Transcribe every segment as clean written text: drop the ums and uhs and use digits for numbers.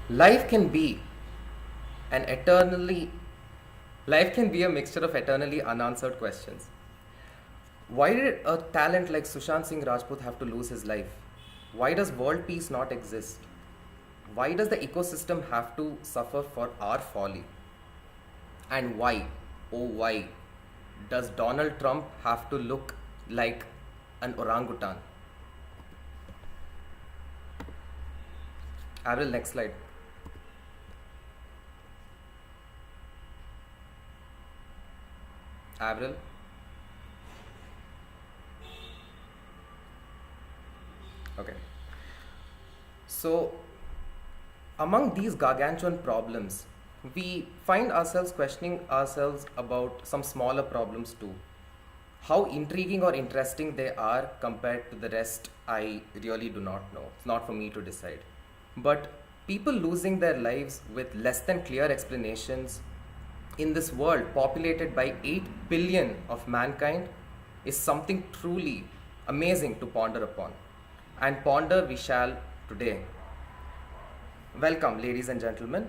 Life can be an eternally life can be a mixture of eternally unanswered questions. Why did a talent like Sushant Singh Rajput have to lose his life? Why does world peace not exist? Why does the ecosystem have to suffer for our folly? And why, oh why, does Donald Trump have to look like an orangutan? Avril, next slide. Avril. Okay. So, among these gargantuan problems, we find ourselves questioning ourselves about some smaller problems too. How intriguing or interesting they are compared to the rest, I really do not know. It's not for me to decide. But people losing their lives with less than clear explanations in this world populated by 8 billion of mankind is something truly amazing to ponder upon. And ponder we shall today. Welcome, ladies and gentlemen.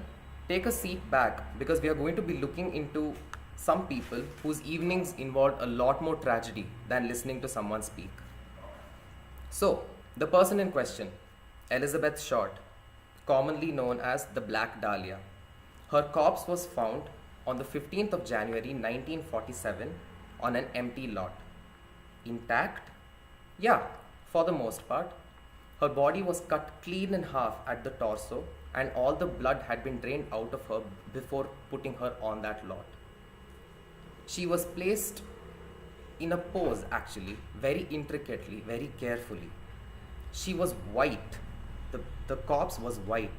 Take a seat back because we are going to be looking into some people whose evenings involved a lot more tragedy than listening to someone speak. So, the person in question, Elizabeth Short, commonly known as the Black Dahlia. Her corpse was found on the 15th of January 1947 on an empty lot. Intact? Yeah, for the most part. Her body was cut clean in half at the torso, and all the blood had been drained out of her before putting her on that lot. She was placed in a pose, actually, very intricately, very carefully. She was white. The corpse was white.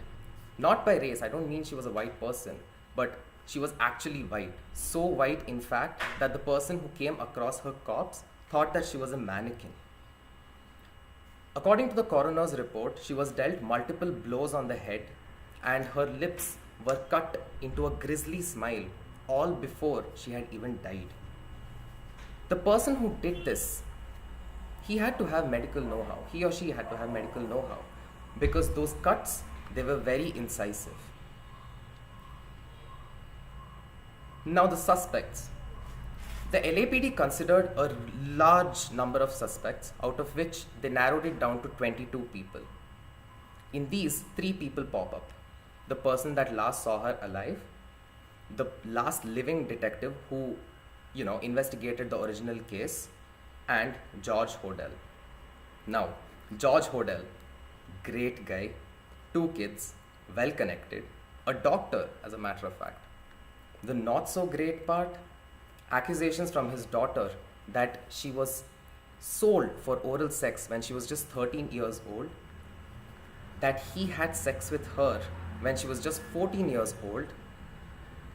Not by race, I don't mean she was a white person, but she was actually white. So white, in fact, that the person who came across her corpse thought that she was a mannequin. According to the coroner's report, she was dealt multiple blows on the head and her lips were cut into a grisly smile all before she had even died. The person who did this, he had to have medical know-how. He or she had to have medical know-how because those cuts, they were very incisive. Now the suspects. The LAPD considered a large number of suspects, out of which they narrowed it down to 22 people. In these, 3 people pop up. The person that last saw her alive, the last living detective who, investigated the original case, and George Hodel. Now, George Hodel, great guy, 2 kids, well connected, a doctor as a matter of fact. The not so great part, accusations from his daughter that she was sold for oral sex when she was just 13 years old, that he had sex with her when she was just 14 years old,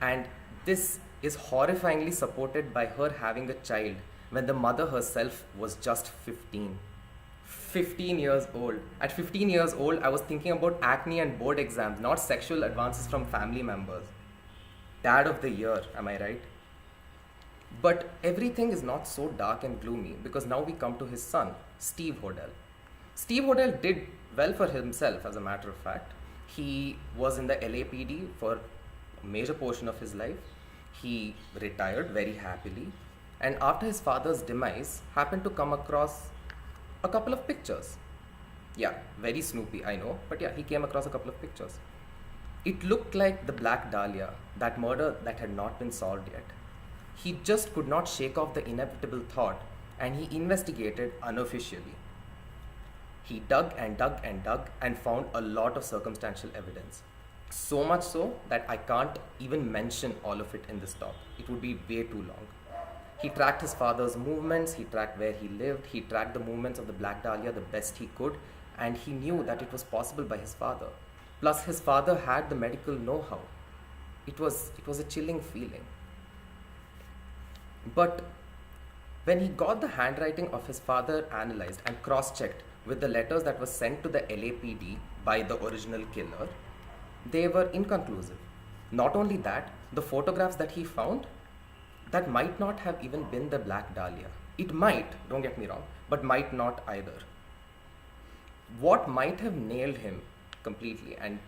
and this is horrifyingly supported by her having a child when the mother herself was just 15. 15 years old. At 15 years old, I was thinking about acne and board exams, not sexual advances from family members. Dad of the year, am I right? But everything is not so dark and gloomy because now we come to his son, Steve Hodel. Steve Hodel did well for himself, as a matter of fact. He was in the LAPD for a major portion of his life. He retired very happily, and after his father's demise, happened to come across a couple of pictures. Yeah, very Snoopy, I know, but yeah, he came across a couple of pictures. It looked like the Black Dahlia, that murder that had not been solved yet. He just could not shake off the inevitable thought, and he investigated unofficially. He dug and dug and dug and found a lot of circumstantial evidence. So much so that I can't even mention all of it in this talk. It would be way too long. He tracked his father's movements, he tracked where he lived, he tracked the movements of the Black Dahlia the best he could, and he knew that it was possible by his father. Plus, his father had the medical know-how. It was a chilling feeling. But when he got the handwriting of his father analyzed and cross-checked with the letters that were sent to the LAPD by the original killer, they were inconclusive. Not only that, the photographs that he found, that might not have even been the Black Dahlia. It might, don't get me wrong, but might not either. What might have nailed him completely and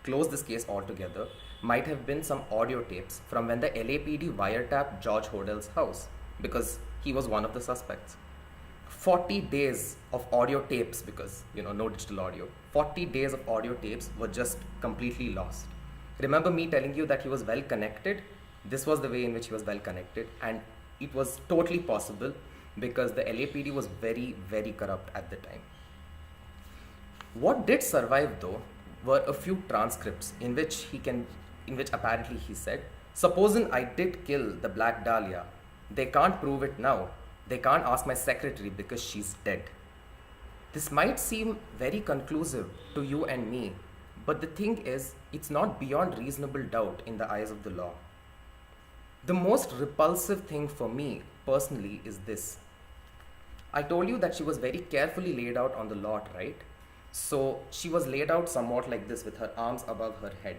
close this case altogether might have been some audio tapes from when the LAPD wiretapped George Hodel's house because he was one of the suspects. 40 days of audio tapes, because no digital audio, 40 days of audio tapes were just completely lost. Remember me telling you that he was well connected? This was the way in which he was well connected, and it was totally possible because the LAPD was very, very corrupt at the time. What did survive though were a few transcripts in which apparently he said, "Supposing I did kill the Black Dahlia, they can't prove it now. They can't ask my secretary because she's dead." This might seem very conclusive to you and me, but the thing is, it's not beyond reasonable doubt in the eyes of the law. The most repulsive thing for me personally is this. I told you that she was very carefully laid out on the lot, right? So she was laid out somewhat like this with her arms above her head.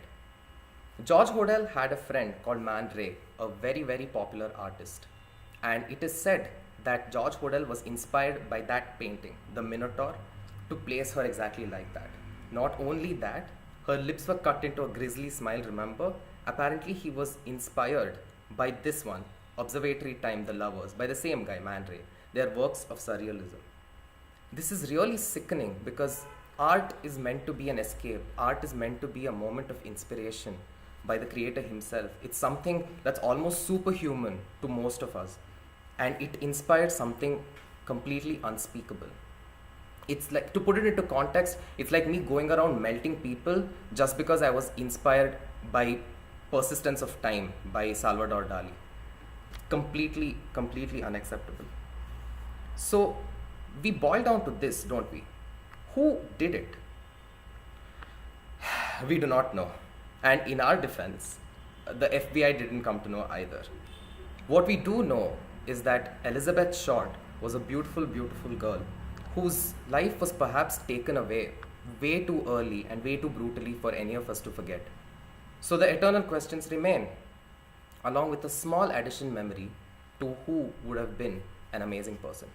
George Hodel had a friend called Man Ray, a very, very popular artist. And it is said that George Hodel was inspired by that painting, the Minotaur, to place her exactly like that. Not only that, her lips were cut into a grisly smile, remember? Apparently, he was inspired by this one, Observatory Time, The Lovers, by the same guy, Man Ray. They are works of surrealism. This is really sickening because art is meant to be an escape. Art is meant to be a moment of inspiration by the creator himself. It's something that's almost superhuman to most of us. And it inspired something completely unspeakable. It's like, to put it into context, it's like me going around melting people just because I was inspired by Persistence of Time by Salvador Dali. Completely, completely unacceptable. So we boil down to this, don't we? Who did it? We do not know. And in our defense, the FBI didn't come to know either. What we do know is that Elizabeth Short was a beautiful, beautiful girl whose life was perhaps taken away way too early and way too brutally for any of us to forget. So the eternal questions remain, along with a small addition memory to who would have been an amazing person.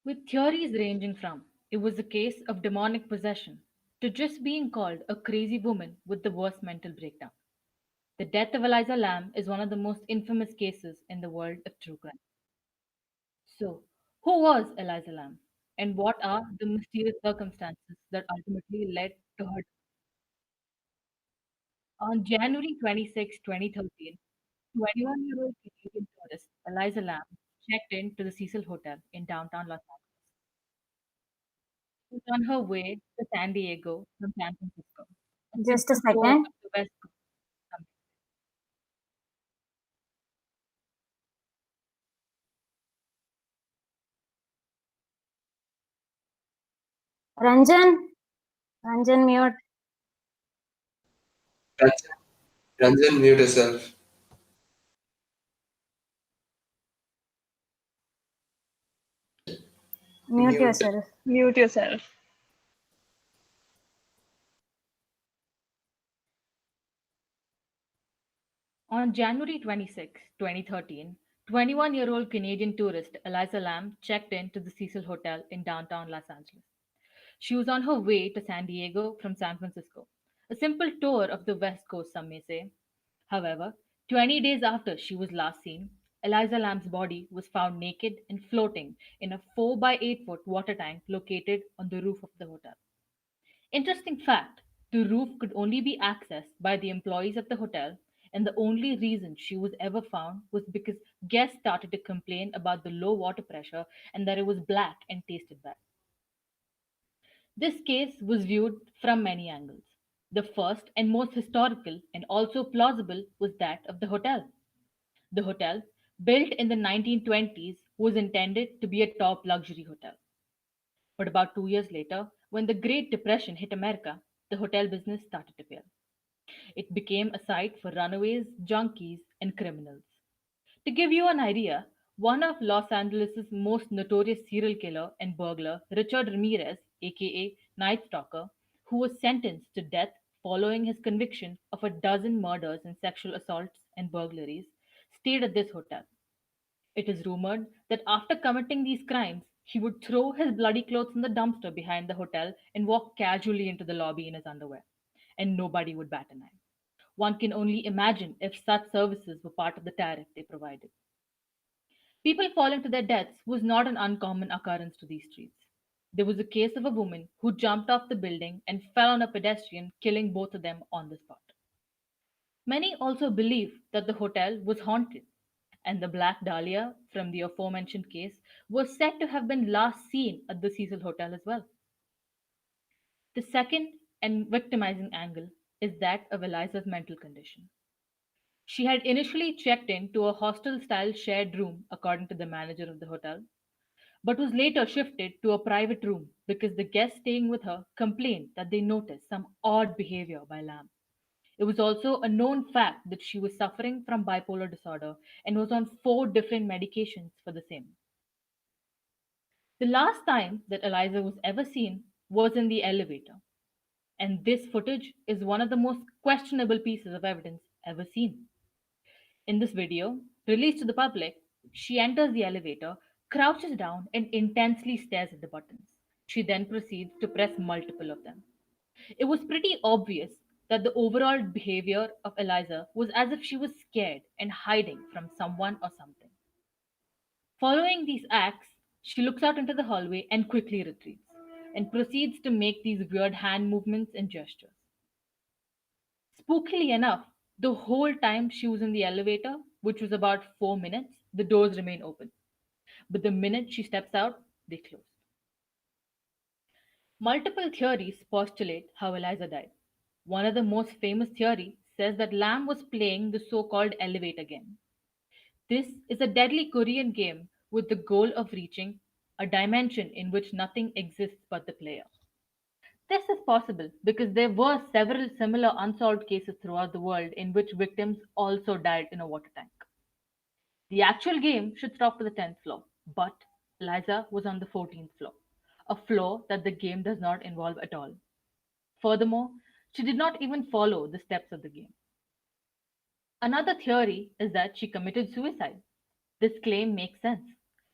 With theories ranging from it was a case of demonic possession to just being called a crazy woman with the worst mental breakdown. The death of Eliza Lam is one of the most infamous cases in the world of true crime. So, who was Eliza Lam? And what are the mysterious circumstances that ultimately led to her? On January 26, 2013, 21-year-old Canadian tourist Eliza Lam checked in to the Cecil Hotel in downtown Los Angeles. She was on her way to San Diego from San Francisco, a Just a simple tour second. of the West Coast. Ranjan, Ranjan mute. Ranjan, Ranjan, mute yourself. Mute Mute. yourself. Mute yourself. On January 26, 2013, 21-year-old Canadian tourist Eliza Lam checked in to the Cecil Hotel in downtown Los Angeles. She was on her way to San Diego from San Francisco, a simple tour of the West Coast, some may say. However, 20 days after she was last seen, Eliza Lam's body was found naked and floating in a 4 by 8 foot water tank located on the roof of the hotel. Interesting fact, the roof could only be accessed by the employees of the hotel, and the only reason she was ever found was because guests started to complain about the low water pressure and that it was black and tasted bad. This case was viewed from many angles. The first and most historical and also plausible was that of the hotel. The hotel, built in the 1920s, was intended to be a top luxury hotel. But about 2 years later, when the Great Depression hit America, the hotel business started to fail. It became a site for runaways, junkies, and criminals. To give you an idea, one of Los Angeles' most notorious serial killer and burglar, Richard Ramirez, aka Night Stalker, who was sentenced to death following his conviction of a dozen murders and sexual assaults and burglaries, stayed at this hotel. It is rumored that after committing these crimes, he would throw his bloody clothes in the dumpster behind the hotel and walk casually into the lobby in his underwear, and nobody would bat an eye. One can only imagine if such services were part of the tariff they provided. People falling to their deaths was not an uncommon occurrence to these streets. There was a case of a woman who jumped off the building and fell on a pedestrian, killing both of them on the spot. Many also believe that the hotel was haunted, and the Black Dahlia from the aforementioned case was said to have been last seen at the Cecil Hotel as well. The second and victimizing angle is that of Eliza's mental condition. She had initially checked into a hostel style shared room, according to the manager of the hotel, but was later shifted to a private room because the guests staying with her complained that they noticed some odd behavior by Lam. It was also a known fact that she was suffering from bipolar disorder and was on four different medications for the same. The last time that Eliza was ever seen was in the elevator, and this footage is one of the most questionable pieces of evidence ever seen. In this video, released to the public, she enters the elevator, crouches down, and intensely stares at the buttons. She then proceeds to press multiple of them. It was pretty obvious that the overall behavior of Eliza was as if she was scared and hiding from someone or something. Following these acts, she looks out into the hallway and quickly retreats, and proceeds to make these weird hand movements and gestures. Spookily enough, the whole time she was in the elevator, which was about 4 minutes, the doors remain open. But the minute she steps out, they close. Multiple theories postulate how Eliza died. One of the most famous theories says that Lam was playing the so-called elevator game. This is a deadly Korean game with the goal of reaching a dimension in which nothing exists but the player. This is possible because there were several similar unsolved cases throughout the world in which victims also died in a water tank. The actual game should stop to the 10th floor, but Eliza was on the 14th floor, a floor that the game does not involve at all. Furthermore, she did not even follow the steps of the game. Another theory is that she committed suicide. This claim makes sense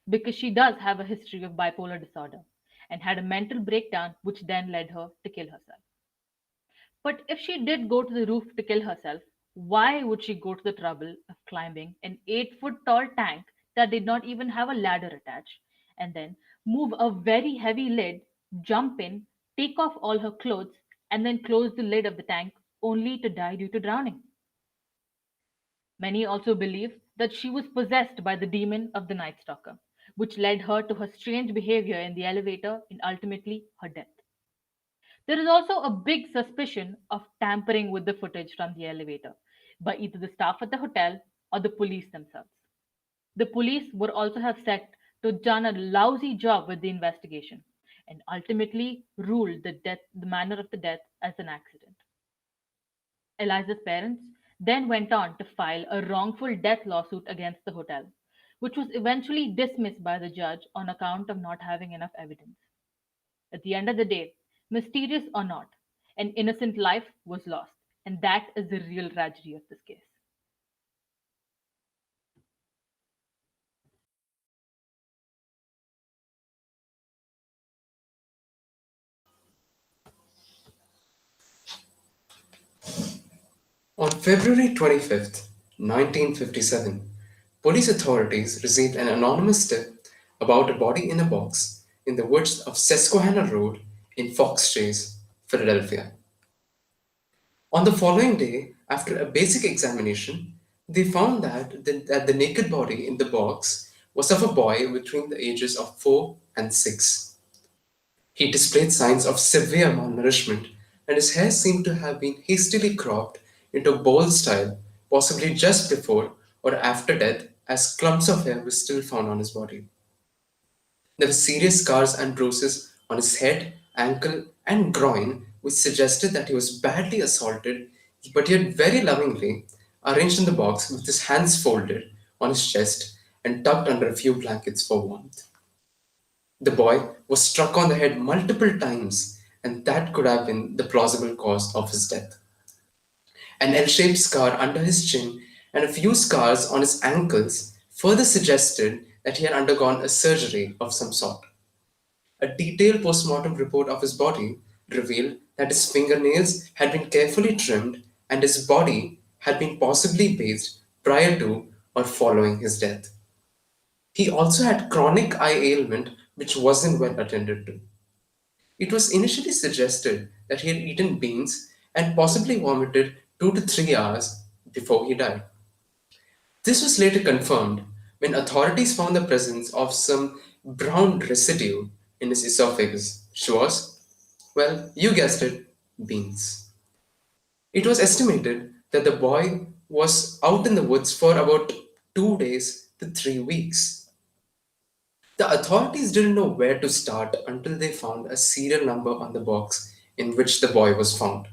because she does have a history of bipolar disorder and had a mental breakdown which then led her to kill herself. But if she did go to the roof to kill herself, why would she go to the trouble of climbing an 8 foot tall tank that did not even have a ladder attached, and then move a very heavy lid, jump in, take off all her clothes, and then close the lid of the tank only to die due to drowning? Many also believe that she was possessed by the demon of the Night Stalker, which led her to her strange behavior in the elevator and ultimately her death. There is also a big suspicion of tampering with the footage from the elevator by either the staff at the hotel or the police themselves. The police would also have said to done a lousy job with the investigation and ultimately ruled the manner of the death as an accident. Eliza's parents then went on to file a wrongful death lawsuit against the hotel, which was eventually dismissed by the judge on account of not having enough evidence. At the end of the day, mysterious or not, an innocent life was lost, and that is the real tragedy of this case. On February 25th, 1957, police authorities received an anonymous tip about a body in a box in the woods of Susquehanna Road in Fox Chase, Philadelphia. On the following day, after a basic examination, they found that the naked body in the box was of a boy between the ages of 4 and 6. He displayed signs of severe malnourishment, and his hair seemed to have been hastily cropped into bowl style, possibly just before or after death, as clumps of hair were still found on his body. There were serious scars and bruises on his head, ankle, and groin, which suggested that he was badly assaulted, but yet very lovingly arranged in the box with his hands folded on his chest and tucked under a few blankets for warmth. The boy was struck on the head multiple times, and that could have been the plausible cause of his death. An L shaped scar under his chin and a few scars on his ankles further suggested that he had undergone a surgery of some sort. A detailed postmortem report of his body revealed that his fingernails had been carefully trimmed and his body had been possibly bathed prior to or following his death. He also had chronic eye ailment which wasn't well attended to. It was initially suggested that he had eaten beans and possibly vomited 2 to 3 hours before he died. This was later confirmed when authorities found the presence of some brown residue in his esophagus, which was, well, you guessed it, beans. It was estimated that the boy was out in the woods for about 2 days to 3 weeks. The authorities didn't know where to start until they found a serial number on the box in which the boy was found.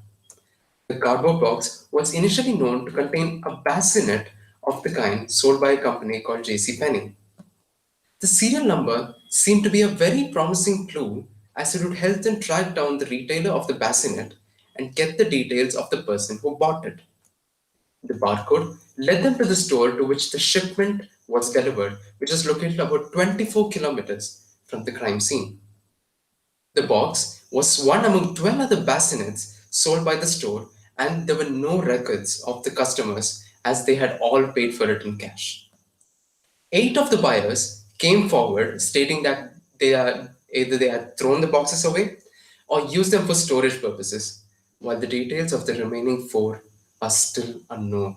The cardboard box was initially known to contain a bassinet of the kind sold by a company called J.C. Penney. The serial number seemed to be a very promising clue as it would help them track down the retailer of the bassinet and get the details of the person who bought it. The barcode led them to the store to which the shipment was delivered, which is located about 24 kilometers from the crime scene. The box was one among 12 other bassinets sold by the store, and there were no records of the customers as they had all paid for it in cash. 8 of the buyers came forward stating that either they had thrown the boxes away or used them for storage purposes, while the details of the remaining 4 are still unknown.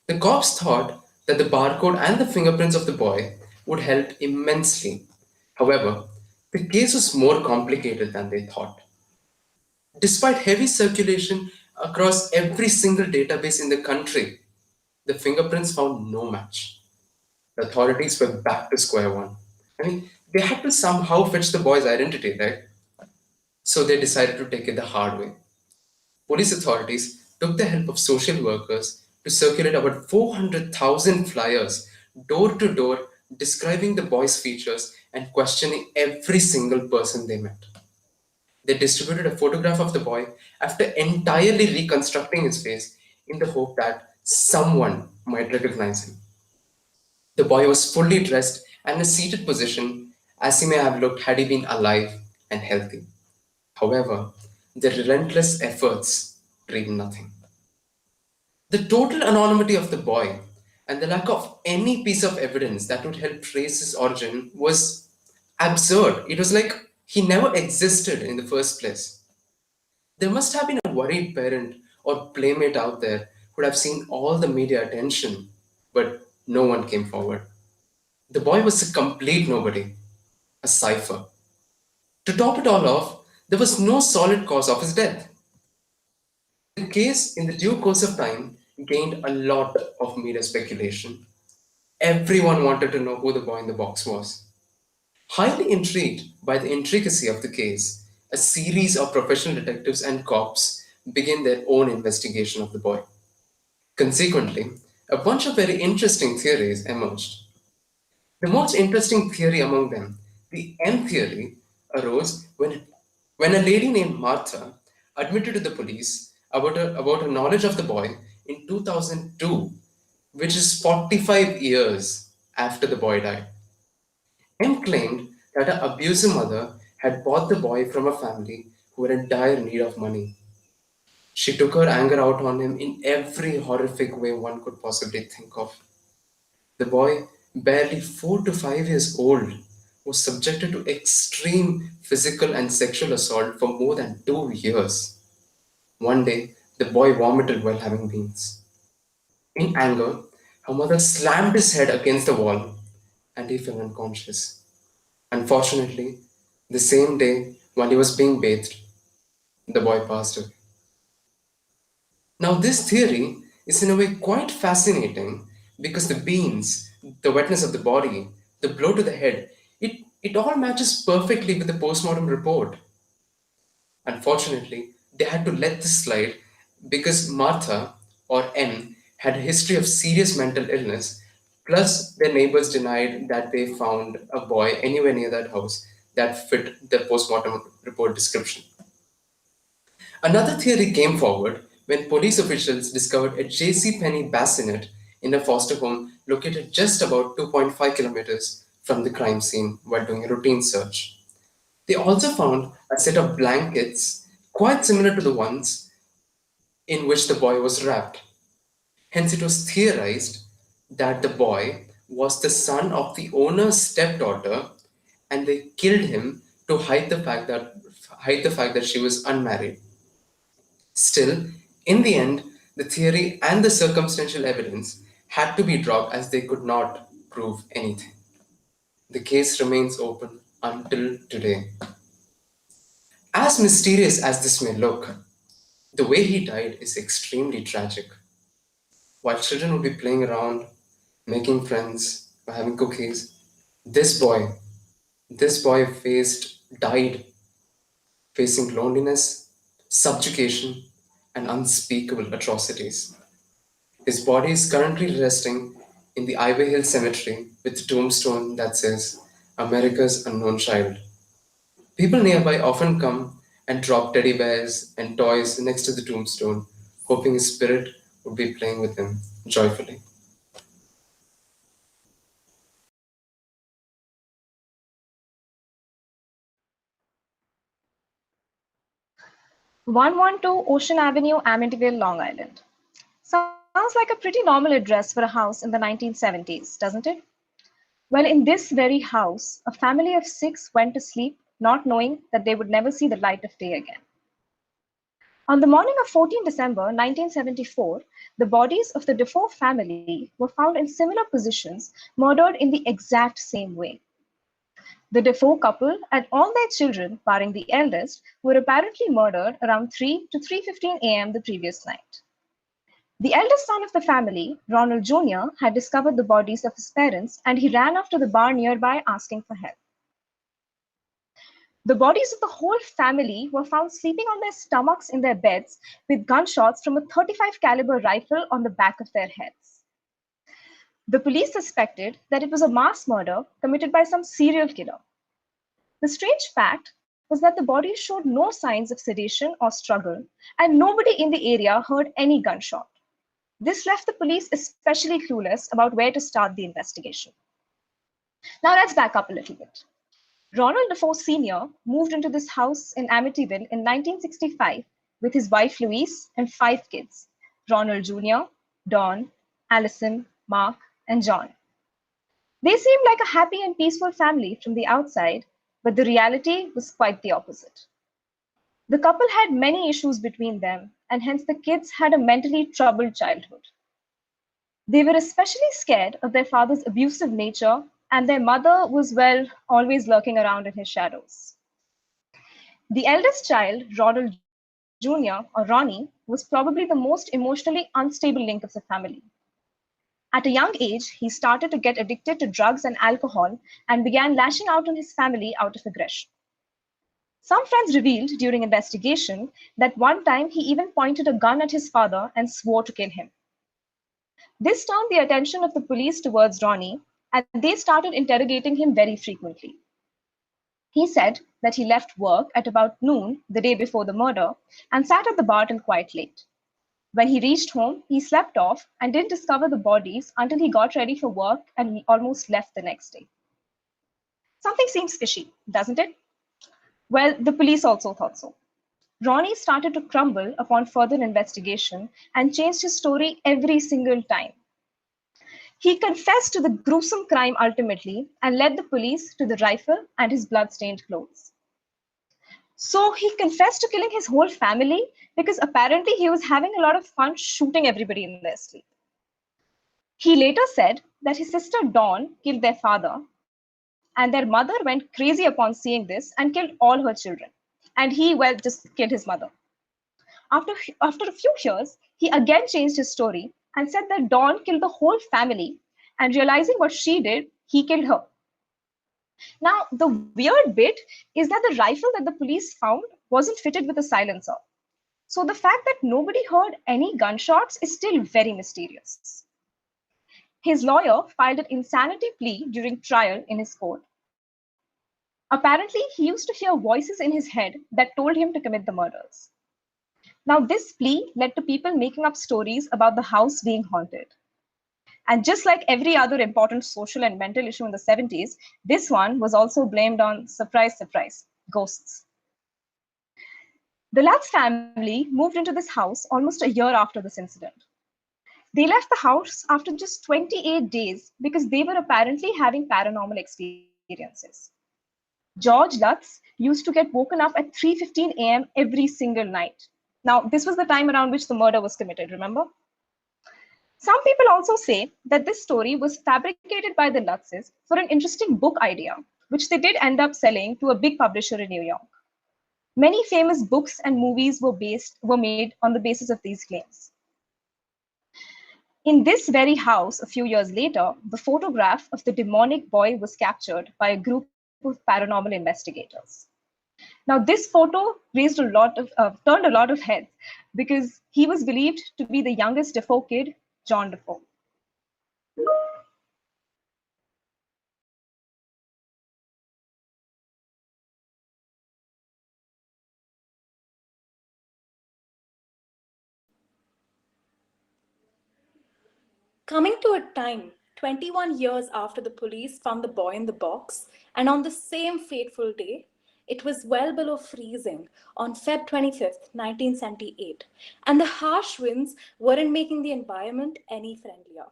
The cops thought that the barcode and the fingerprints of the boy would help immensely. However, the case was more complicated than they thought. Despite heavy circulation across every single database in the country, the fingerprints found no match. The authorities were back to square one. I mean, they had to somehow fetch the boy's identity, right? So they decided to take it the hard way. Police authorities took the help of social workers to circulate about 400,000 flyers door to door describing the boy's features and questioning every single person they met. They distributed a photograph of the boy after entirely reconstructing his face in the hope that someone might recognize him. The boy was fully dressed and in a seated position as he may have looked had he been alive and healthy. However, the relentless efforts revealed nothing. The total anonymity of the boy and the lack of any piece of evidence that would help trace his origin was absurd. It was like he never existed in the first place. There must have been a worried parent or playmate out there who would have seen all the media attention, but no one came forward. The boy was a complete nobody, a cipher. To top it all off, there was no solid cause of his death. The case, in the due course of time, gained a lot of media speculation. Everyone wanted to know who the boy in the box was. Highly intrigued by the intricacy of the case, a series of professional detectives and cops began their own investigation of the boy. Consequently, a bunch of very interesting theories emerged. The most interesting theory among them, the M theory, arose when a lady named Martha admitted to the police about her knowledge of the boy in 2002, which is 45 years after the boy died. M claimed that her abusive mother had bought the boy from a family who were in dire need of money. She took her anger out on him in every horrific way one could possibly think of. The boy, barely 4 to 5 years old, was subjected to extreme physical and sexual assault for more than 2 years. One day, the boy vomited while having beans. In anger, her mother slammed his head against the wall and he fell unconscious. Unfortunately, the same day, while he was being bathed, the boy passed away. Now, this theory is in a way quite fascinating because the beans, the wetness of the body, the blow to the head, it all matches perfectly with the postmortem report. Unfortunately, they had to let this slide because Martha, or M, had a history of serious mental illness, plus their neighbors denied that they found a boy anywhere near that house that fit the postmortem report description. Another theory came forward when police officials discovered a J.C. Penney bassinet in a foster home located just about 2.5 kilometers from the crime scene while doing a routine search. They also found a set of blankets quite similar to the ones in which the boy was wrapped. Hence, it was theorized that the boy was the son of the owner's stepdaughter, and they killed him to hide the fact that she was unmarried. Still, in the end, the theory and the circumstantial evidence had to be dropped as they could not prove anything. The case remains open until today. As mysterious as this may look, the way he died is extremely tragic. While children would be playing around, making friends, or having cookies, this boy, died facing loneliness, subjugation, and unspeakable atrocities. His body is currently resting in the Ivy Hill Cemetery with a tombstone that says, America's Unknown Child. People nearby often come and drop teddy bears and toys next to the tombstone, hoping his spirit would be playing with him joyfully. One one two Ocean Avenue, Amityville, Long Island. Sounds like a pretty normal address for a house in the 1970s, doesn't it? Well, in this very house, a family of 6 went to sleep not knowing that they would never see the light of day again. On the morning of 14 December 1974, the bodies of the Defoe family were found in similar positions, murdered in the exact same way. The Defoe couple and all their children, barring the eldest, were apparently murdered around 3 to 3:15 a.m. the previous night. The eldest son of the family, Ronald Jr., had discovered the bodies of his parents and he ran off to the bar nearby asking for help. The bodies of the whole family were found sleeping on their stomachs in their beds with gunshots from a .35 caliber rifle on the back of their heads. The police suspected that it was a mass murder committed by some serial killer. The strange fact was that the bodies showed no signs of sedation or struggle, and nobody in the area heard any gunshot. This left the police especially clueless about where to start the investigation. Now let's back up a little bit. Ronald Defoe Sr. moved into this house in Amityville in 1965 with his wife Louise and 5 kids: Ronald Jr., Don, Allison, Mark, and John. They seemed like a happy and peaceful family from the outside, but the reality was quite the opposite. The couple had many issues between them, and hence the kids had a mentally troubled childhood. They were especially scared of their father's abusive nature, and their mother was, well, always lurking around in his shadows. The eldest child, Ronald Jr., or Ronnie, was probably the most emotionally unstable link of the family. At a young age, he started to get addicted to drugs and alcohol and began lashing out on his family out of aggression. Some friends revealed during investigation that one time he even pointed a gun at his father and swore to kill him. This turned the attention of the police towards Ronnie, and they started interrogating him very frequently. He said that he left work at about noon the day before the murder and sat at the bar till quite late. When he reached home, he slept off and didn't discover the bodies until he got ready for work and he almost left the next day. Something seems fishy, doesn't it? Well, the police also thought so. Ronnie started to crumble upon further investigation and changed his story every single time. He confessed to the gruesome crime ultimately and led the police to the rifle and his blood-stained clothes. So he confessed to killing his whole family because apparently he was having a lot of fun shooting everybody in their sleep. He later said that his sister Dawn killed their father, and their mother went crazy upon seeing this and killed all her children. And he, well, just killed his mother. After a few years, he again changed his story and said that Dawn killed the whole family, and realizing what she did, he killed her. Now, the weird bit is that the rifle that the police found wasn't fitted with a silencer. So the fact that nobody heard any gunshots is still very mysterious. His lawyer filed an insanity plea during trial in his court. Apparently, he used to hear voices in his head that told him to commit the murders. Now, this plea led to people making up stories about the house being haunted. And just like every other important social and mental issue in the 70s, this one was also blamed on, surprise, surprise, ghosts. The Lutz family moved into this house almost a year after this incident. They left the house after just 28 days because they were apparently having paranormal experiences. George Lutz used to get woken up at 3:15 a.m. every single night. Now, this was the time around which the murder was committed, remember? Some people also say that this story was fabricated by the Lutzes for an interesting book idea, which they did end up selling to a big publisher in New York. Many famous books and movies were made on the basis of these claims. In this very house, a few years later, the photograph of the demonic boy was captured by a group of paranormal investigators. Now, this photo turned a lot of heads because he was believed to be the youngest Defoe kid, John Defoe. Coming to a time 21 years after the police found the boy in the box, and on the same fateful day, it was well below freezing on Feb 25th, 1978, and the harsh winds weren't making the environment any friendlier.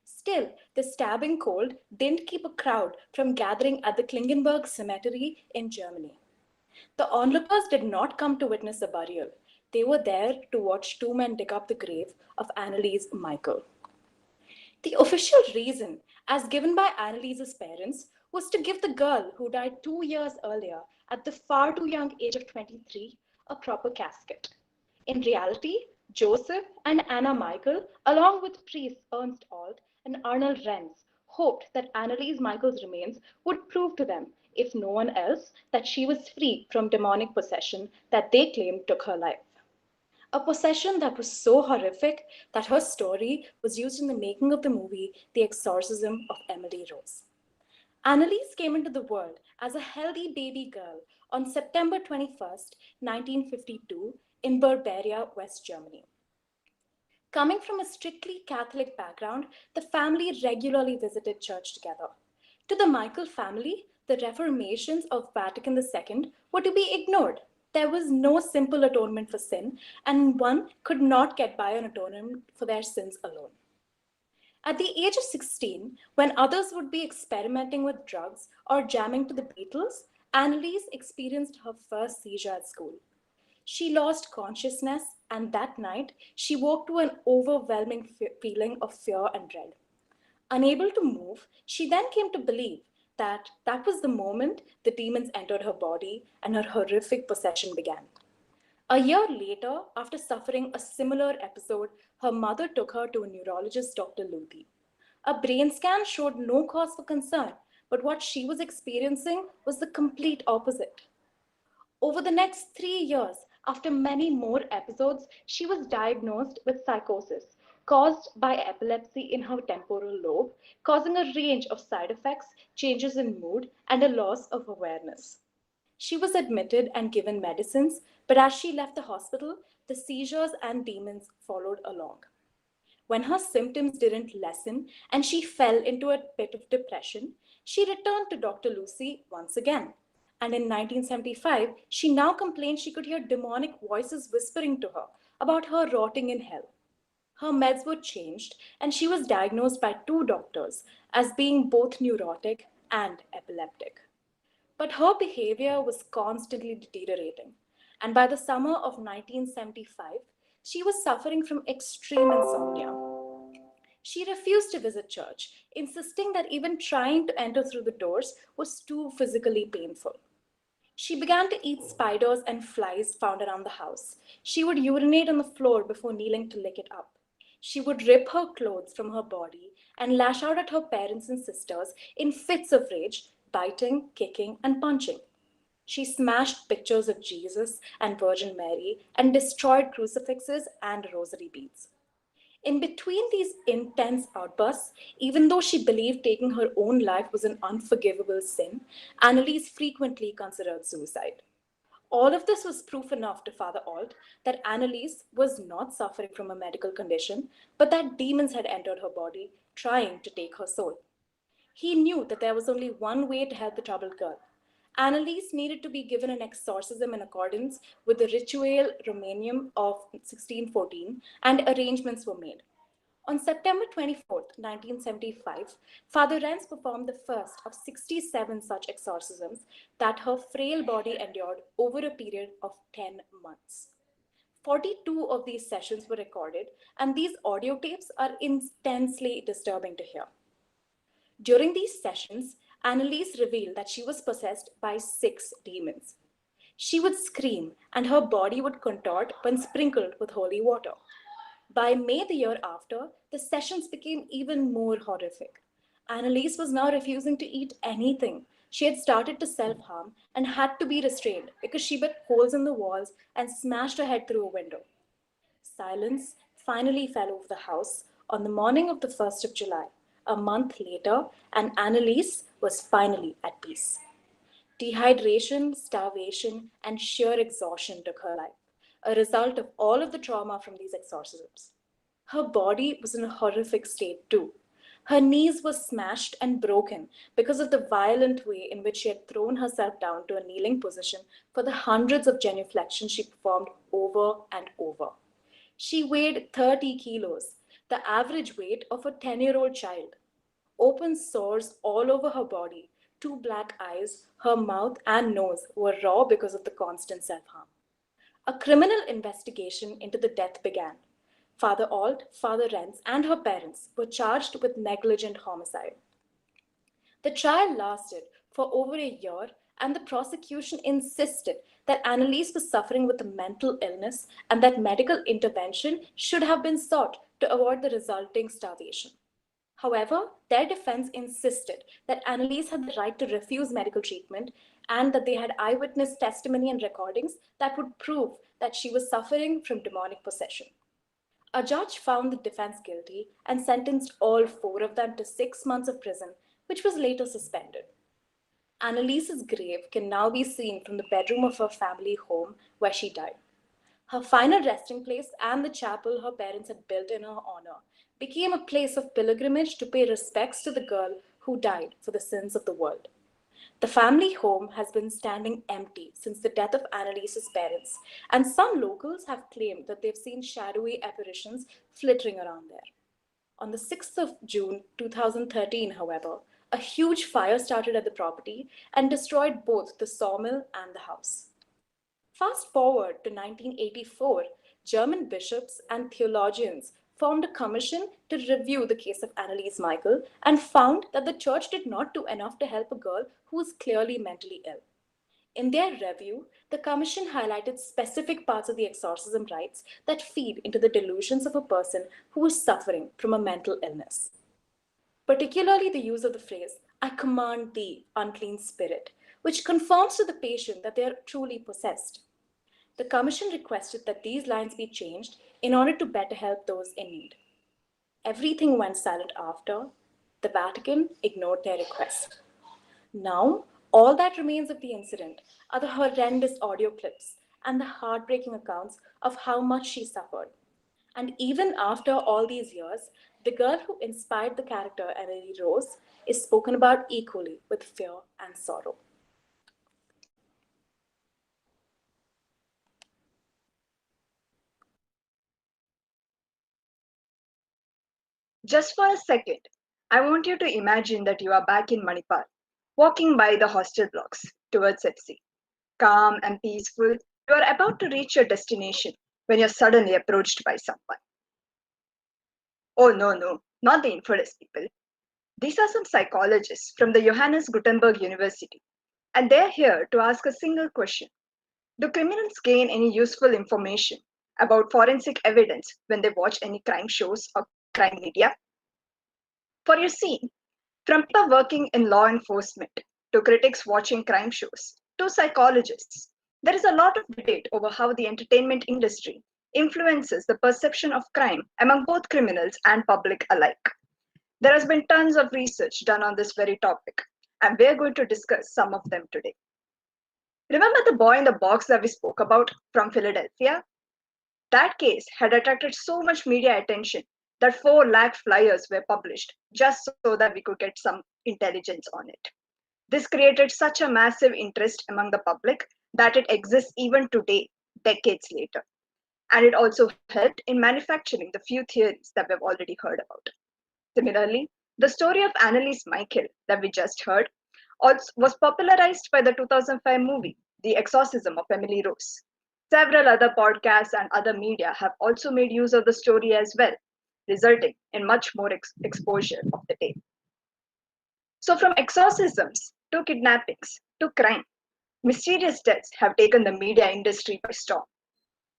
Still, the stabbing cold didn't keep a crowd from gathering at the Klingenberg Cemetery in Germany. The onlookers did not come to witness the burial. They were there to watch two men dig up the grave of Anneliese Michael. The official reason, as given by Anneliese's parents, was to give the girl who died 2 years earlier at the far too young age of 23 a proper casket. In reality, Joseph and Anna Michael, along with priests Ernst Alt and Arnold Renz, hoped that Anneliese Michael's remains would prove to them, if no one else, that she was free from demonic possession that they claimed took her life. A possession that was so horrific that her story was used in the making of the movie The Exorcism of Emily Rose. Anneliese came into the world as a healthy baby girl on September 21st, 1952, in Bavaria, West Germany. Coming from a strictly Catholic background, the family regularly visited church together. To the Michael family, the reformations of Vatican II were to be ignored. There was no simple atonement for sin, and one could not get by on atonement for their sins alone. At the age of 16, when others would be experimenting with drugs or jamming to the Beatles, Anneliese experienced her first seizure at school. She lost consciousness, and that night she woke to an overwhelming feeling of fear and dread. Unable to move, she then came to believe that that was the moment the demons entered her body and her horrific possession began. A year later, after suffering a similar episode, her mother took her to a neurologist, Dr. Luthi. A brain scan showed no cause for concern, but what she was experiencing was the complete opposite. Over the next 3 years, after many more episodes, she was diagnosed with psychosis caused by epilepsy in her temporal lobe, causing a range of side effects, changes in mood, and a loss of awareness. She was admitted and given medicines, but as she left the hospital, the seizures and demons followed along. When her symptoms didn't lessen and she fell into a pit of depression, she returned to Dr. Lucy once again. And in 1975, she now complained she could hear demonic voices whispering to her about her rotting in hell. Her meds were changed, and she was diagnosed by two doctors as being both neurotic and epileptic. But her behavior was constantly deteriorating, and by the summer of 1975, she was suffering from extreme insomnia. She refused to visit church, insisting that even trying to enter through the doors was too physically painful. She began to eat spiders and flies found around the house. She would urinate on the floor before kneeling to lick it up. She would rip her clothes from her body and lash out at her parents and sisters in fits of rage, biting, kicking, and punching. She smashed pictures of Jesus and Virgin Mary and destroyed crucifixes and rosary beads. In between these intense outbursts, even though she believed taking her own life was an unforgivable sin, Anneliese frequently considered suicide. All of this was proof enough to Father Alt that Anneliese was not suffering from a medical condition, but that demons had entered her body, trying to take her soul. He knew that there was only one way to help the troubled girl. Anneliese needed to be given an exorcism in accordance with the Ritual Romanium of 1614, and arrangements were made. On September 24th, 1975, Father Renz performed the first of 67 such exorcisms that her frail body endured over a period of 10 months. 42 of these sessions were recorded, and these audio tapes are intensely disturbing to hear. During these sessions, Anneliese revealed that she was possessed by 6 demons. She would scream, and her body would contort when sprinkled with holy water. By May the year after, the sessions became even more horrific. Anneliese was now refusing to eat anything. She had started to self-harm and had to be restrained because she bit holes in the walls and smashed her head through a window. Silence finally fell over the house on the morning of the 1st of July, a month later, and Anneliese was finally at peace. Dehydration, starvation, and sheer exhaustion took her life, a result of all of the trauma from these exorcisms. Her body was in a horrific state too. Her knees were smashed and broken because of the violent way in which she had thrown herself down to a kneeling position for the hundreds of genuflections she performed over and over. She weighed 30 kilos, the average weight of a 10-year-old child. Open sores all over her body, 2 black eyes, her mouth and nose were raw because of the constant self-harm. A criminal investigation into the death began. Father Alt, Father Renz, and her parents were charged with negligent homicide. The trial lasted for over a year, and the prosecution insisted that Anneliese was suffering with a mental illness and that medical intervention should have been sought to avoid the resulting starvation. However, their defense insisted that Anneliese had the right to refuse medical treatment and that they had eyewitness testimony and recordings that would prove that she was suffering from demonic possession. A judge found the defense guilty and sentenced all 4 of them to 6 months of prison, which was later suspended. Anneliese's grave can now be seen from the bedroom of her family home where she died. Her final resting place and the chapel her parents had built in her honor became a place of pilgrimage to pay respects to the girl who died for the sins of the world. The family home has been standing empty since the death of Anneliese's parents, and some locals have claimed that they've seen shadowy apparitions flittering around there. On the 6th of June 2013, however, a huge fire started at the property and destroyed both the sawmill and the house. Fast forward to 1984, German bishops and theologians formed a commission to review the case of Anneliese Michael and found that the church did not do enough to help a girl who was clearly mentally ill. In their review, the commission highlighted specific parts of the exorcism rites that feed into the delusions of a person who is suffering from a mental illness. Particularly the use of the phrase, "I command thee, unclean spirit," which confirms to the patient that they are truly possessed. The commission requested that these lines be changed in order to better help those in need. Everything went silent after. The Vatican ignored their request. Now, all that remains of the incident are the horrendous audio clips and the heartbreaking accounts of how much she suffered. And even after all these years, the girl who inspired the character Emily Rose is spoken about equally with fear and sorrow. Just for a second, I want you to imagine that you are back in Manipal, walking by the hostel blocks towards Epsi. Calm and peaceful, you are about to reach your destination when you're suddenly approached by someone. Oh, no, not the infidels people. These are some psychologists from the Johannes Gutenberg University, and they're here to ask a single question. Do criminals gain any useful information about forensic evidence when they watch any crime shows or crime media? For your scene, from people working in law enforcement to critics watching crime shows to psychologists, there is a lot of debate over how the entertainment industry influences the perception of crime among both criminals and public alike. There has been tons of research done on this very topic, and we're going to discuss some of them today. Remember the boy in the box that we spoke about from Philadelphia? That case had attracted so much media attention that 4 lakh flyers were published just so that we could get some intelligence on it. This created such a massive interest among the public that it exists even today, decades later. And it also helped in manufacturing the few theories that we've already heard about. Similarly, the story of Anneliese Michael that we just heard also was popularized by the 2005 movie, The Exorcism of Emily Rose. Several other podcasts and other media have also made use of the story as well, resulting in much more exposure of the tale. So, from exorcisms to kidnappings to crime, mysterious deaths have taken the media industry by storm.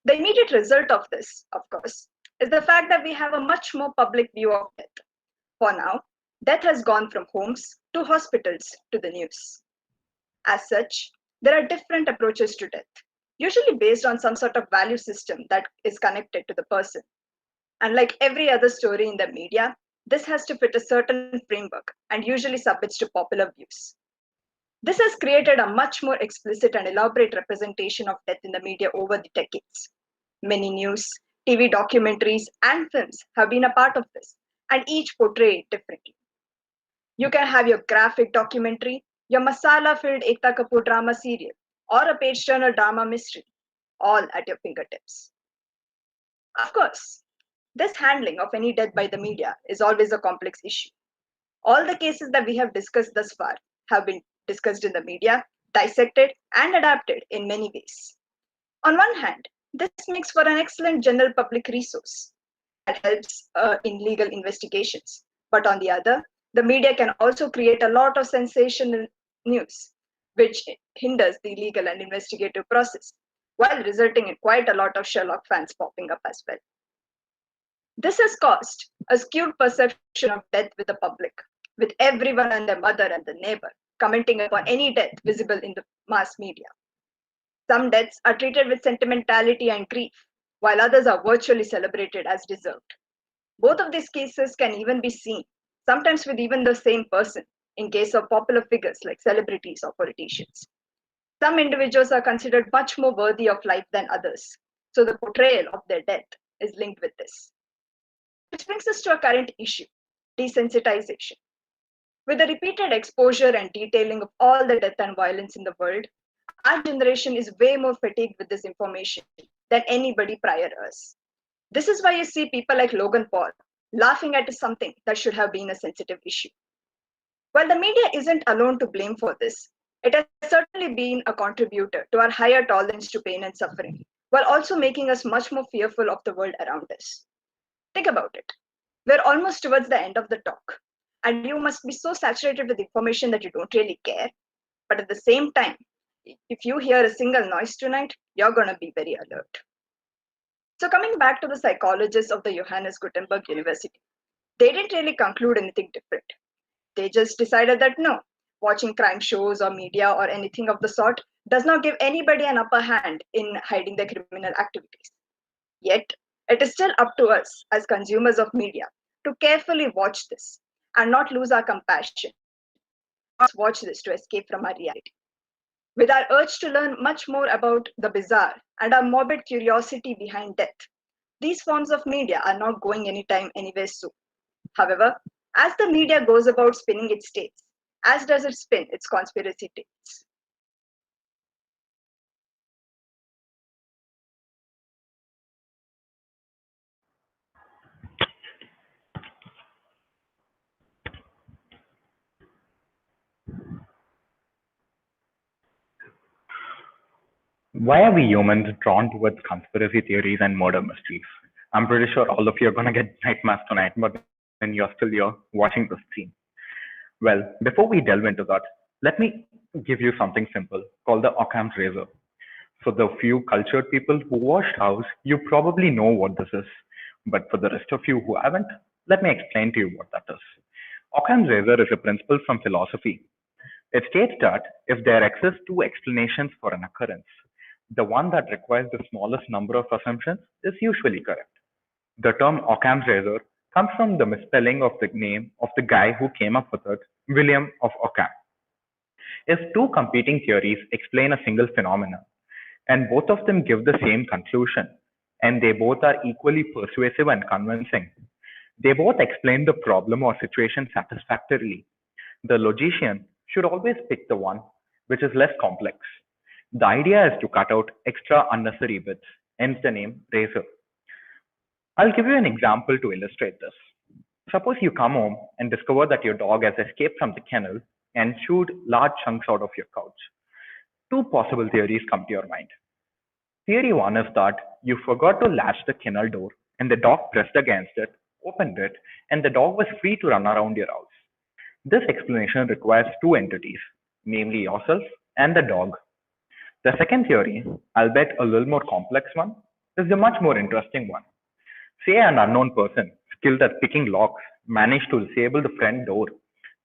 The immediate result of this, of course, is the fact that we have a much more public view of death. For now, death has gone from homes to hospitals to the news. As such, there are different approaches to death, usually based on some sort of value system that is connected to the person. And like every other story in the media, this has to fit a certain framework and usually submits to popular views. This has created a much more explicit and elaborate representation of death in the media over the decades. Many news, TV documentaries, and films have been a part of this, and each portray it differently. You can have your graphic documentary, your masala filled Ekta Kapoor drama serial, or a page turner drama mystery, all at your fingertips. Of course, this handling of any death by the media is always a complex issue. All the cases that we have discussed thus far have been discussed in the media, dissected, and adapted in many ways. On one hand, this makes for an excellent general public resource that helps in legal investigations. But on the other, the media can also create a lot of sensational news, which hinders the legal and investigative process, while resulting in quite a lot of Sherlock fans popping up as well. This has caused a skewed perception of death with the public, with everyone and their mother and the neighbor commenting upon any death visible in the mass media. Some deaths are treated with sentimentality and grief, while others are virtually celebrated as deserved. Both of these cases can even be seen, sometimes with even the same person, in case of popular figures like celebrities or politicians. Some individuals are considered much more worthy of life than others, so the portrayal of their death is linked with this. Which brings us to a current issue, desensitization. With the repeated exposure and detailing of all the death and violence in the world, our generation is way more fatigued with this information than anybody prior us. This is why you see people like Logan Paul laughing at something that should have been a sensitive issue. While the media isn't alone to blame for this, it has certainly been a contributor to our higher tolerance to pain and suffering, while also making us much more fearful of the world around us. Think about it. We're almost towards the end of the talk, and you must be so saturated with information that you don't really care. But at the same time, if you hear a single noise tonight, you're going to be very alert. So, coming back to the psychologists of the Johannes Gutenberg University, they didn't really conclude anything different. They just decided that no, watching crime shows or media or anything of the sort does not give anybody an upper hand in hiding their criminal activities. Yet, it is still up to us as consumers of media to carefully watch this and not lose our compassion. Not watch this to escape from our reality. With our urge to learn much more about the bizarre and our morbid curiosity behind death, these forms of media are not going anytime anywhere soon. However, as the media goes about spinning its tales, as does it spin its conspiracy tales. Why are we humans drawn towards conspiracy theories and murder mysteries? I'm pretty sure all of you are going to get nightmares tonight, but then you're still here watching the stream. Well, before we delve into that, let me give you something simple called the Occams Razor. For the few cultured people who watched House, you probably know what this is. But for the rest of you who haven't, let me explain to you what that is. Occam's Razor is a principle from philosophy. It states that if there exist two explanations for an occurrence, the one that requires the smallest number of assumptions is usually correct. The term Occam's Razor comes from the misspelling of the name of the guy who came up with it, William of Occam. If two competing theories explain a single phenomenon, and both of them give the same conclusion, and they both are equally persuasive and convincing, they both explain the problem or situation satisfactorily, the logician should always pick the one which is less complex. The idea is to cut out extra unnecessary bits, hence the name razor. I'll give you an example to illustrate this. Suppose you come home and discover that your dog has escaped from the kennel and chewed large chunks out of your couch. Two possible theories come to your mind. Theory one is that you forgot to latch the kennel door and the dog pressed against it, opened it, and the dog was free to run around your house. This explanation requires two entities, namely yourself and the dog. The second theory, albeit a little more complex one, is the much more interesting one. Say an unknown person, skilled at picking locks, managed to disable the front door,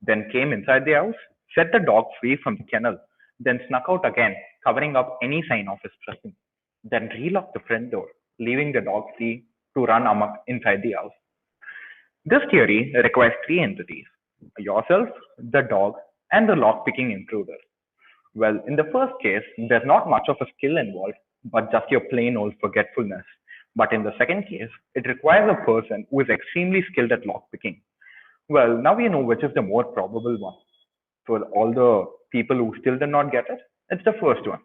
then came inside the house, set the dog free from the kennel, then snuck out again, covering up any sign of his presence, then relocked the front door, leaving the dog free to run amok inside the house. This theory requires three entities: yourself, the dog, and the lock-picking intruder. Well, in the first case, there's not much of a skill involved, but just your plain old forgetfulness. But in the second case, it requires a person who is extremely skilled at lockpicking. Well, now we know which is the more probable one. For all the people who still did not get it, it's the first one.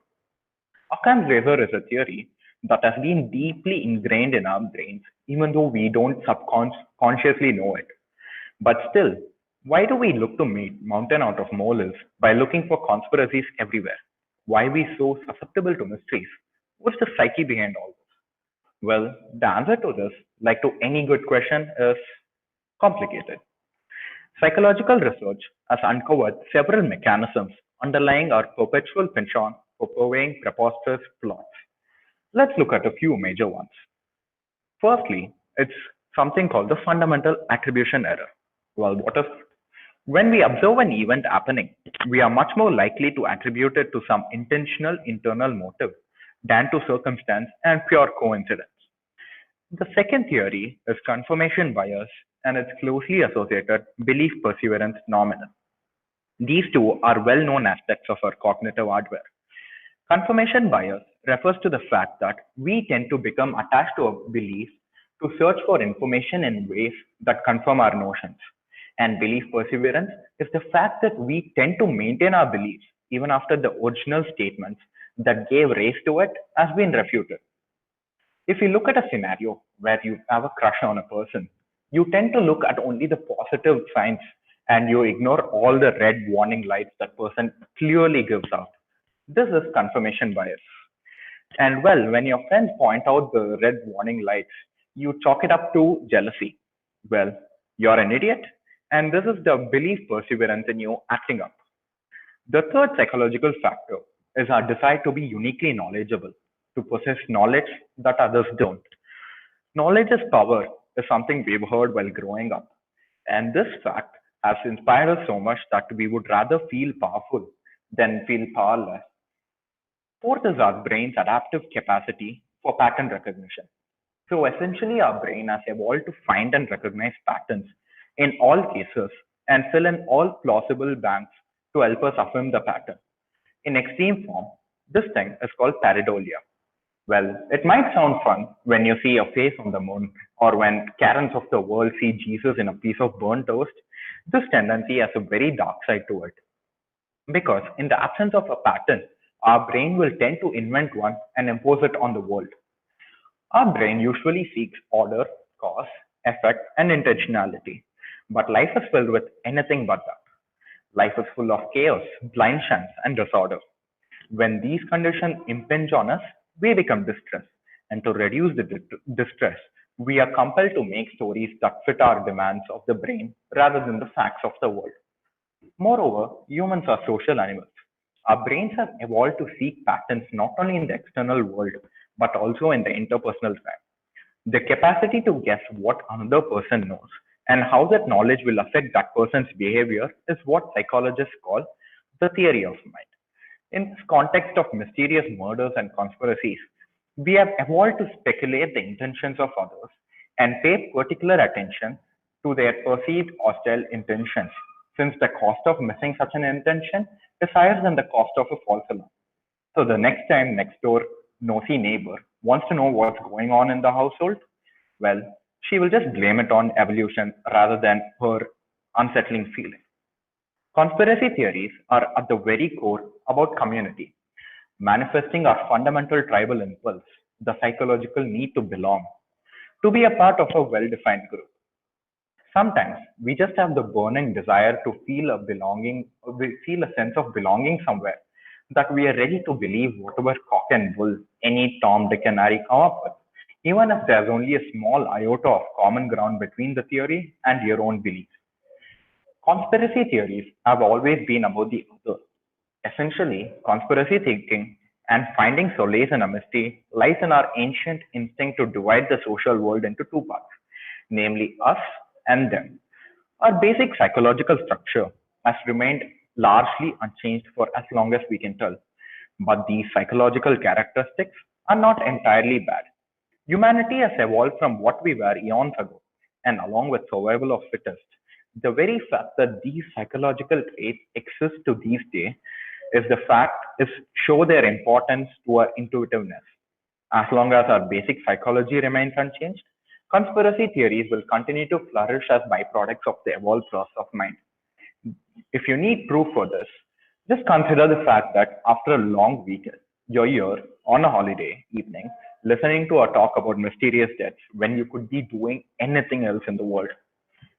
Occams Razor is a theory that has been deeply ingrained in our brains, even though we don't subconsciously know it. But still, why do we look to make mountain out of molehills by looking for conspiracies everywhere? Why are we so susceptible to mysteries? What's the psyche behind all this? Well, the answer to this, like to any good question, is complicated. Psychological research has uncovered several mechanisms underlying our perpetual penchant for purveying preposterous plots. Let's look at a few major ones. Firstly, it's something called the fundamental attribution error. Well, what is it? When we observe an event happening, we are much more likely to attribute it to some intentional internal motive than to circumstance and pure coincidence. The second theory is confirmation bias and its closely associated belief perseverance phenomenon. These two are well-known aspects of our cognitive hardware. Confirmation bias refers to the fact that we tend to become attached to a belief to search for information in ways that confirm our notions. And belief perseverance is the fact that we tend to maintain our beliefs even after the original statements that gave rise to it has been refuted. If you look at a scenario where you have a crush on a person, you tend to look at only the positive signs and you ignore all the red warning lights that person clearly gives out. This is confirmation bias. And well, when your friends point out the red warning lights, you chalk it up to jealousy. Well, you're an idiot, and this is the belief perseverance in you acting up. The third psychological factor is our desire to be uniquely knowledgeable, to possess knowledge that others don't. Knowledge is power is something we've heard while growing up. And this fact has inspired us so much that we would rather feel powerful than feel powerless. Fourth is our brain's adaptive capacity for pattern recognition. So essentially, our brain has evolved to find and recognize patterns in all cases and fill in all plausible blanks to help us affirm the pattern. In extreme form, this thing is called pareidolia. Well, it might sound fun when you see a face on the moon or when Karens of the world see Jesus in a piece of burnt toast. This tendency has a very dark side to it. Because in the absence of a pattern, our brain will tend to invent one and impose it on the world. Our brain usually seeks order, cause, effect, and intentionality. But life is filled with anything but that. Life is full of chaos, blind chance, and disorder. When these conditions impinge on us, we become distressed. And to reduce the distress, we are compelled to make stories that fit our demands of the brain rather than the facts of the world. Moreover, humans are social animals. Our brains have evolved to seek patterns not only in the external world, but also in the interpersonal time. The capacity to guess what another person knows and how that knowledge will affect that person's behavior is what psychologists call the theory of mind. In this context of mysterious murders and conspiracies, we have evolved to speculate the intentions of others and pay particular attention to their perceived hostile intentions, since the cost of missing such an intention is higher than the cost of a false alarm. So the next time next door nosy neighbor wants to know what's going on in the household, well, she will just blame it on evolution rather than her unsettling feeling. Conspiracy theories are at the very core about community, manifesting our fundamental tribal impulse, the psychological need to belong, to be a part of a well defined group. Sometimes we just have the burning desire to feel a belonging, we feel a sense of belonging somewhere, that we are ready to believe whatever cock and bull any Tom, Dick, and Harry come up with, even if there's only a small iota of common ground between the theory and your own beliefs. Conspiracy theories have always been about the other. Essentially, conspiracy thinking and finding solace in a mystery lies in our ancient instinct to divide the social world into two parts, namely us and them. Our basic psychological structure has remained largely unchanged for as long as we can tell. But these psychological characteristics are not entirely bad. Humanity has evolved from what we were eons ago, and along with survival of fittest, the very fact that these psychological traits exist to this day is the fact is show their importance to our intuitiveness. As long as our basic psychology remains unchanged, conspiracy theories will continue to flourish as byproducts of the evolved process of mind. If you need proof for this, just consider the fact that after a long weekend, you're here on a holiday evening listening to a talk about mysterious deaths when you could be doing anything else in the world.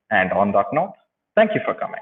And on that note, thank you for coming.